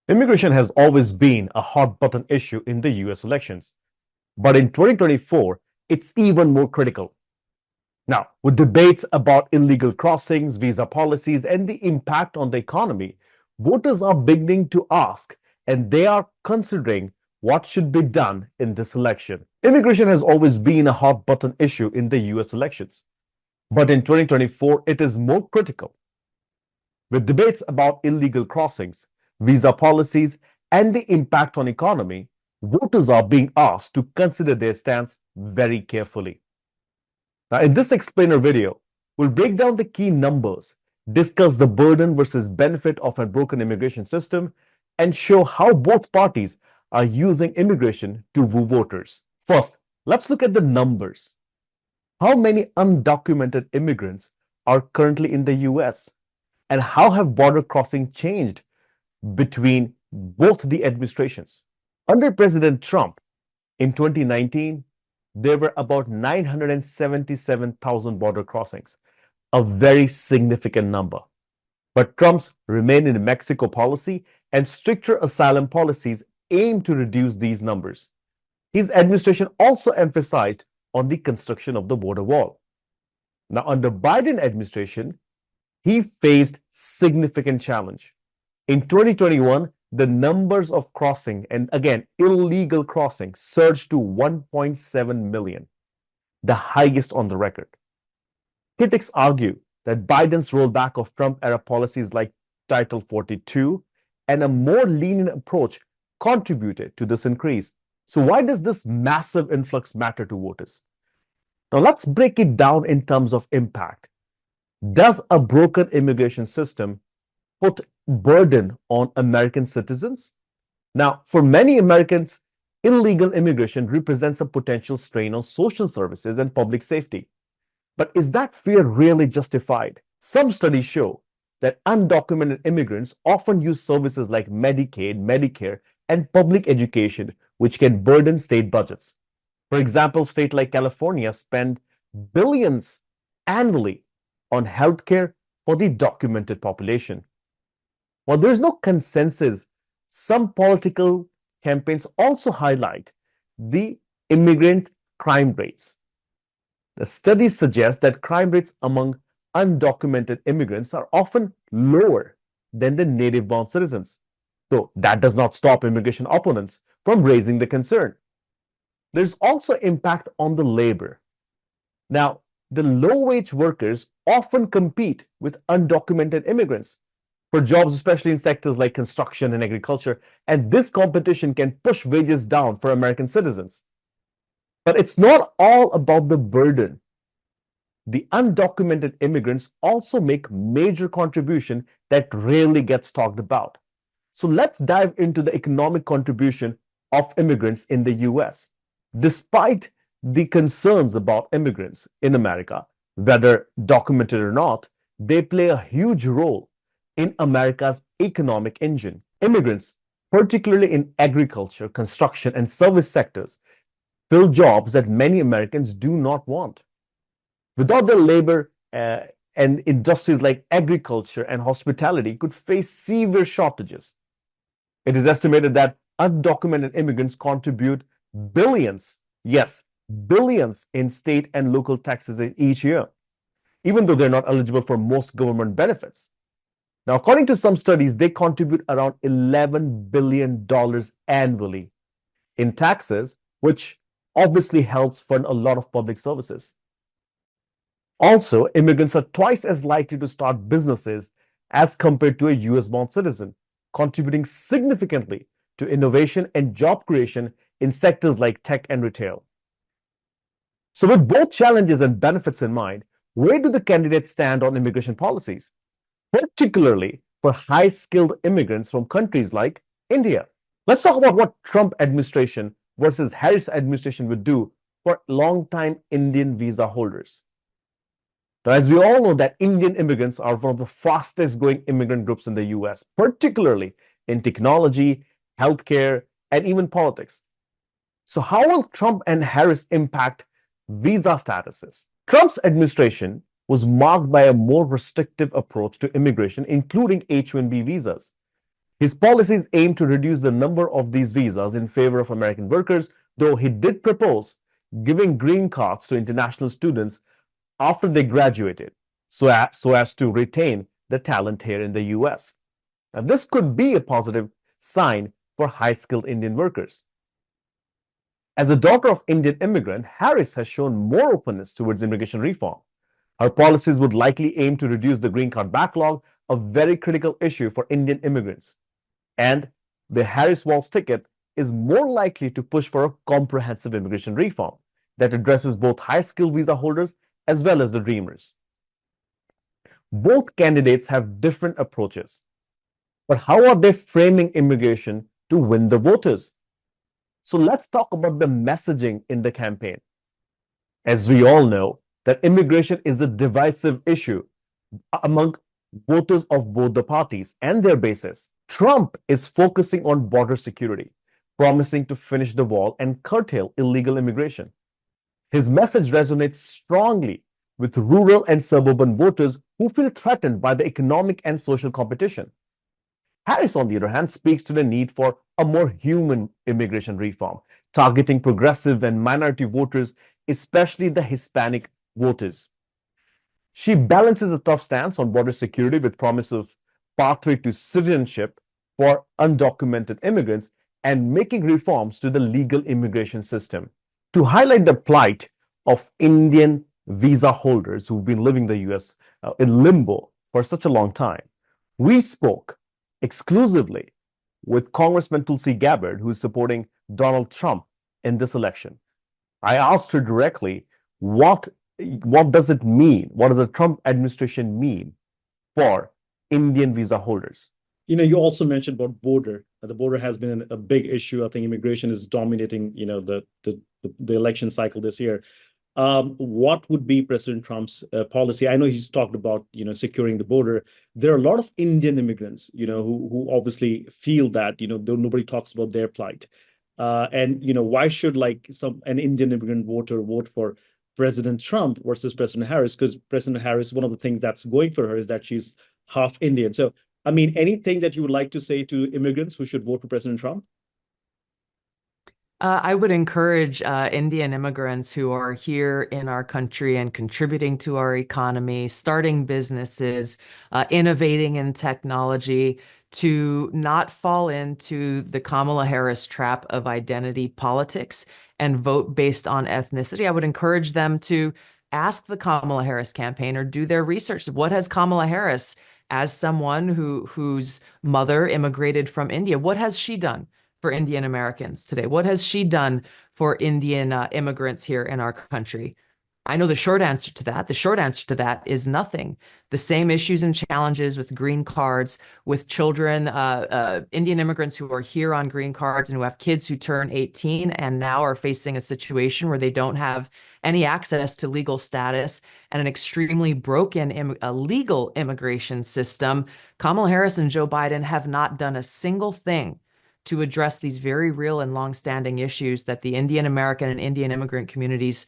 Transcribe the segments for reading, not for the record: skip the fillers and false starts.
Immigration has always been a hot button issue in the US elections, but in 2024, it's even more critical. Now, with debates about illegal crossings, visa policies, and the impact on the economy, voters are beginning to ask, and they are considering what should be done in this election. Immigration has always been a hot button issue in the US elections, but in 2024, it is more critical. With debates about illegal crossings, visa policies, and the impact on economy, voters are being asked to consider their stance very carefully. Now, in this explainer video, we'll break down the key numbers, discuss the burden versus benefit of a broken immigration system, and show how both parties are using immigration to woo voters. First, let's look at the numbers. How many undocumented immigrants are currently in the US? And how have border crossing changed between both the administrations? Under President Trump in 2019, there were about 977,000 border crossings, a very significant number. But Trump's Remain in Mexico policy and stricter asylum policies aim to reduce these numbers. His administration also emphasized on the construction of the border wall. Now, under Biden administration, he faced significant challenge. In 2021, the numbers of crossing and again illegal crossing surged to 1.7 million, the highest on the record. Critics argue that Biden's rollback of Trump-era policies like Title 42 and a more lenient approach contributed to this increase. So why does this massive influx matter to voters? Now let's break it down in terms of impact. Does a broken immigration system put burden on American citizens? Now, for many Americans, illegal immigration represents a potential strain on social services and public safety. But is that fear really justified? Some studies show that undocumented immigrants often use services like Medicaid, Medicare, and public education, which can burden state budgets. For example, states like California spend billions annually on healthcare for the documented population. While there is no consensus, some political campaigns also highlight the immigrant crime rates. The studies suggest that crime rates among undocumented immigrants are often lower than the native-born citizens. Though that does not stop immigration opponents from raising the concern. There's also impact on the labor. Now, the low-wage workers often compete with undocumented immigrants for jobs, especially in sectors like construction and agriculture, and this competition can push wages down for American citizens. But it's not all about the burden. The undocumented immigrants also make major contribution that rarely gets talked about. So let's dive into the economic contribution of immigrants in the US. Despite the concerns about immigrants in America, whether documented or not, they play a huge role in America's economic engine. Immigrants, particularly in agriculture, construction, and service sectors, fill jobs that many Americans do not want. Without their labor, and industries like agriculture and hospitality could face severe shortages. It is estimated that undocumented immigrants contribute billions, yes, billions in state and local taxes each year, even though they're not eligible for most government benefits. Now, according to some studies, they contribute around $11 billion annually in taxes, which obviously helps fund a lot of public services. Also, immigrants are twice as likely to start businesses as compared to a US-born citizen, contributing significantly to innovation and job creation in sectors like tech and retail. So with both challenges and benefits in mind, where do the candidates stand on immigration policies, particularly for high-skilled immigrants from countries like India? Let's talk about what Trump administration versus Harris administration would do for long-time Indian visa holders. Now, as we all know that Indian immigrants are one of the fastest growing immigrant groups in the US, particularly in technology, healthcare, and even politics. So how will Trump and Harris impact visa statuses? Trump's administration was marked by a more restrictive approach to immigration, including H-1B visas. His policies aim to reduce the number of these visas in favor of American workers, though he did propose giving green cards to international students after they graduated so as to retain the talent here in the US. Now, this could be a positive sign for high-skilled Indian workers. As a daughter of Indian immigrant, Harris has shown more openness towards immigration reform. Her policies would likely aim to reduce the green card backlog, a very critical issue for Indian immigrants. And the Harris-Walz ticket is more likely to push for a comprehensive immigration reform that addresses both high-skilled visa holders as well as the dreamers. Both candidates have different approaches, but how are they framing immigration to win the voters? So let's talk about the messaging in the campaign. As we all know, that immigration is a divisive issue among voters of both the parties and their bases. Trump is focusing on border security, promising to finish the wall and curtail illegal immigration. His message resonates strongly with rural and suburban voters who feel threatened by the economic and social competition. Harris, on the other hand, speaks to the need for a more human immigration reform, targeting progressive and minority voters, especially the Hispanic voters. She balances a tough stance on border security with promise of pathway to citizenship for undocumented immigrants and making reforms to the legal immigration system. To highlight the plight of Indian visa holders who've been living in the US in limbo for such a long time, we spoke exclusively with Congressman Tulsi Gabbard, who is supporting Donald Trump in this election. I asked her directly, what does it mean? What does the Trump administration mean for Indian visa holders? You also mentioned about border. The border has been a big issue. I think immigration is dominating, the election cycle this year. What would be President Trump's policy? I know he's talked about, securing the border. There are a lot of Indian immigrants, who obviously feel that, though nobody talks about their plight. And why should an Indian immigrant voter vote for President Trump versus President Harris? Because President Harris, one of the things that's going for her is that she's half Indian. So, I mean, anything that you would like to say to immigrants who should vote for President Trump? I would encourage Indian immigrants who are here in our country and contributing to our economy, starting businesses, innovating in technology, to not fall into the Kamala Harris trap of identity politics and vote based on ethnicity. I would encourage them to ask the Kamala Harris campaign or do their research. What has Kamala Harris, as someone whose mother immigrated from India, what has she done for Indian Americans today? What has she done for Indian immigrants here in our country? I know the short answer to that. The short answer to that is nothing. The same issues and challenges with green cards, with children, Indian immigrants who are here on green cards and who have kids who turn 18 and now are facing a situation where they don't have any access to legal status and an extremely broken legal immigration system. Kamala Harris and Joe Biden have not done a single thing to address these very real and longstanding issues that the Indian American and Indian immigrant communities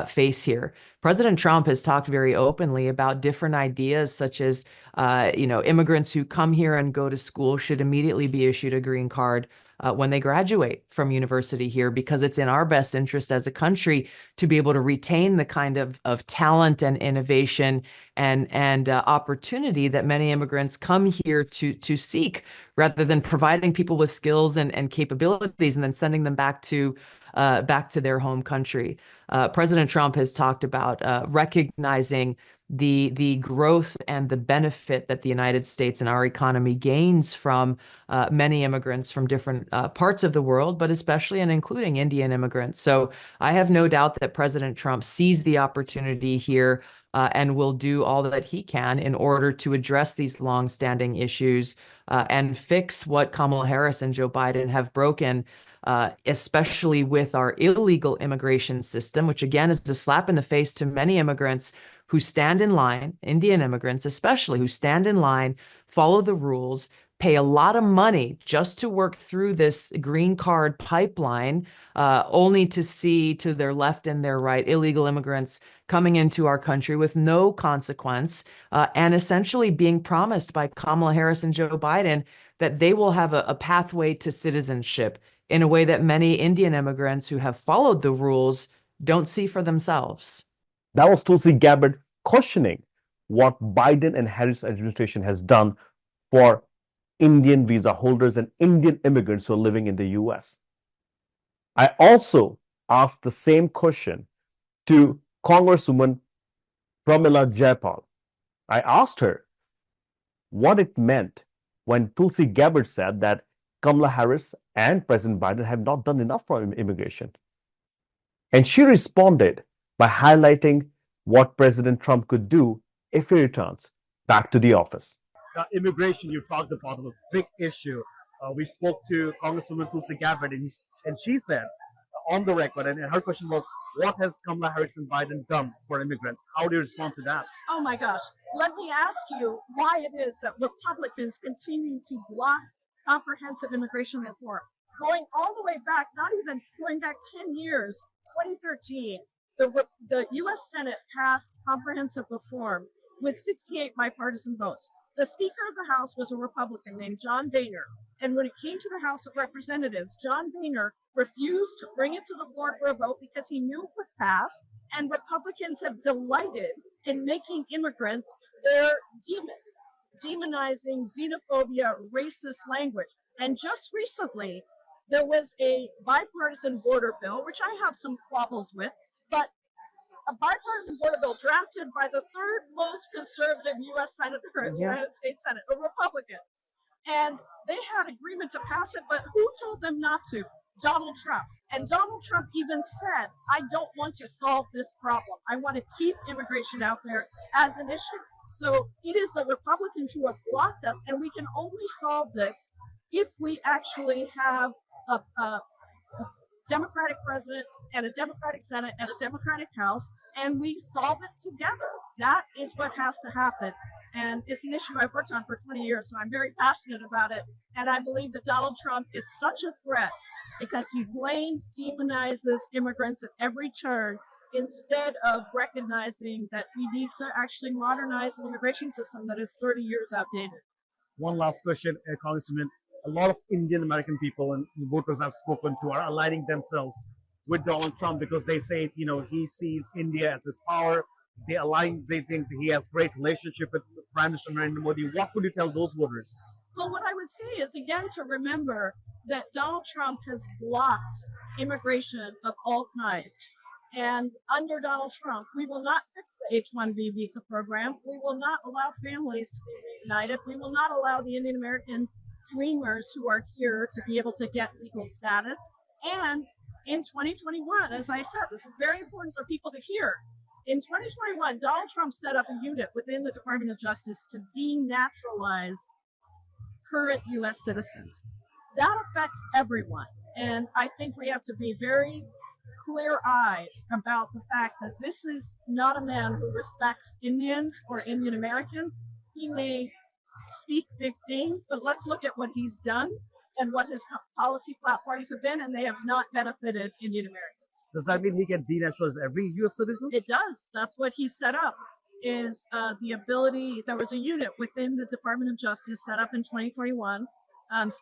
face here. President Trump has talked very openly about different ideas, such as, immigrants who come here and go to school should immediately be issued a green card when they graduate from university here, because it's in our best interest as a country to be able to retain the kind of talent and innovation and opportunity that many immigrants come here to seek, rather than providing people with skills and capabilities and then sending them back to their home country. President Trump has talked about recognizing the growth and the benefit that the United States and our economy gains from many immigrants from different parts of the world, but especially and including Indian immigrants. So I have no doubt that President Trump sees the opportunity here and will do all that he can in order to address these longstanding issues and fix what Kamala Harris and Joe Biden have broken, especially with our illegal immigration system, which again is a slap in the face to many immigrants who stand in line, Indian immigrants especially, who stand in line, follow the rules, pay a lot of money just to work through this green card pipeline, only to see to their left and their right illegal immigrants coming into our country with no consequence, and essentially being promised by Kamala Harris and Joe Biden that they will have a pathway to citizenship in a way that many Indian immigrants who have followed the rules don't see for themselves. That was Tulsi Gabbard questioning what Biden and Harris administration has done for Indian visa holders and Indian immigrants who are living in the US. I also asked the same question to Congresswoman Pramila Jayapal. I asked her what it meant when Tulsi Gabbard said that Kamala Harris and President Biden have not done enough for immigration. And she responded by highlighting what President Trump could do if he returns back to the office. Immigration, you've talked about, a big issue. We spoke to Congresswoman Tulsi Gabbard, and she said on the record, and her question was, what has Kamala Harris and Biden done for immigrants? How do you respond to that? Oh my gosh. Let me ask you why it is that Republicans continue to block comprehensive immigration reform. Going all the way back, not even going back 10 years, 2013, the U.S. Senate passed comprehensive reform with 68 bipartisan votes. The Speaker of the House was a Republican named John Boehner. And when it came to the House of Representatives, John Boehner refused to bring it to the floor for a vote because he knew it would pass. And Republicans have delighted in making immigrants their demonizing xenophobia, racist language. And just recently, there was a bipartisan border bill, which I have some quabbles with, but a bipartisan border bill drafted by the third most conservative U.S. Senator in the United States Senate, a Republican. And they had agreement to pass it, but who told them not to? Donald Trump. And Donald Trump even said, I don't want to solve this problem. I want to keep immigration out there as an issue. So it is the Republicans who have blocked us, and we can only solve this if we actually have a Democratic president and a Democratic Senate and a Democratic House, and we solve it together. That is what has to happen. And it's an issue I've worked on for 20 years, so I'm very passionate about it. And I believe that Donald Trump is such a threat because he blames, demonizes immigrants at every turn instead of recognizing that we need to actually modernize an immigration system that is 30 years outdated. One last question, Congressman. A lot of Indian American people and voters I've spoken to are aligning themselves with Donald Trump because they say, he sees India as this power. They think he has great relationship with Prime Minister Narendra Modi. What would you tell those voters? Well, what I would say is, again, to remember that Donald Trump has blocked immigration of all kinds. And under Donald Trump, we will not fix the H-1B visa program. We will not allow families to be reunited. We will not allow the Indian American dreamers who are here to be able to get legal status. And in 2021, as I said, this is very important for people to hear. In 2021, Donald Trump set up a unit within the Department of Justice to denaturalize current U.S. citizens. That affects everyone. And I think we have to be very clear-eyed about the fact that this is not a man who respects Indians or Indian Americans. He may speak big things, but let's look at what he's done and what his policy platforms have been, and they have not benefited Indian Americans. Does that mean he can denaturalize every U.S. citizen? It does. That's what he set up, is the ability. There was a unit within the Department of Justice set up in 2021.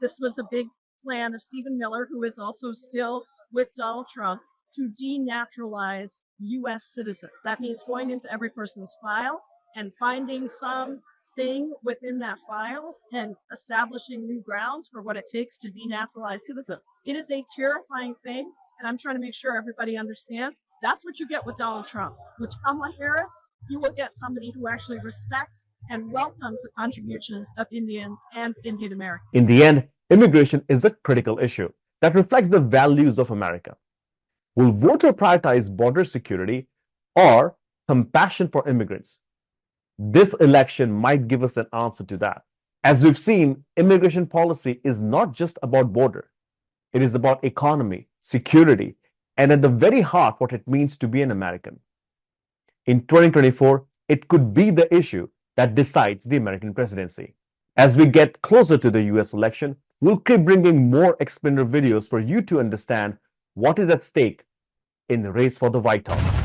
This was a big plan of Stephen Miller, who is also still with Donald Trump, to denaturalize U.S. citizens. That means going into every person's file and finding something within that file and establishing new grounds for what it takes to denaturalize citizens. It is a terrifying thing, and I'm trying to make sure everybody understands. That's what you get with Donald Trump. With Kamala Harris, you will get somebody who actually respects and welcomes the contributions of Indians and Indian Americans. In the end, immigration is a critical issue that reflects the values of America. Will voters prioritize border security or compassion for immigrants? This election might give us an answer to that. As we've seen, immigration policy is not just about border. It is about economy, security, and at the very heart, what it means to be an American. In 2024, it could be the issue that decides the American presidency. As we get closer to the US election, we'll keep bringing more explainer videos for you to understand what is at stake in the race for the White House.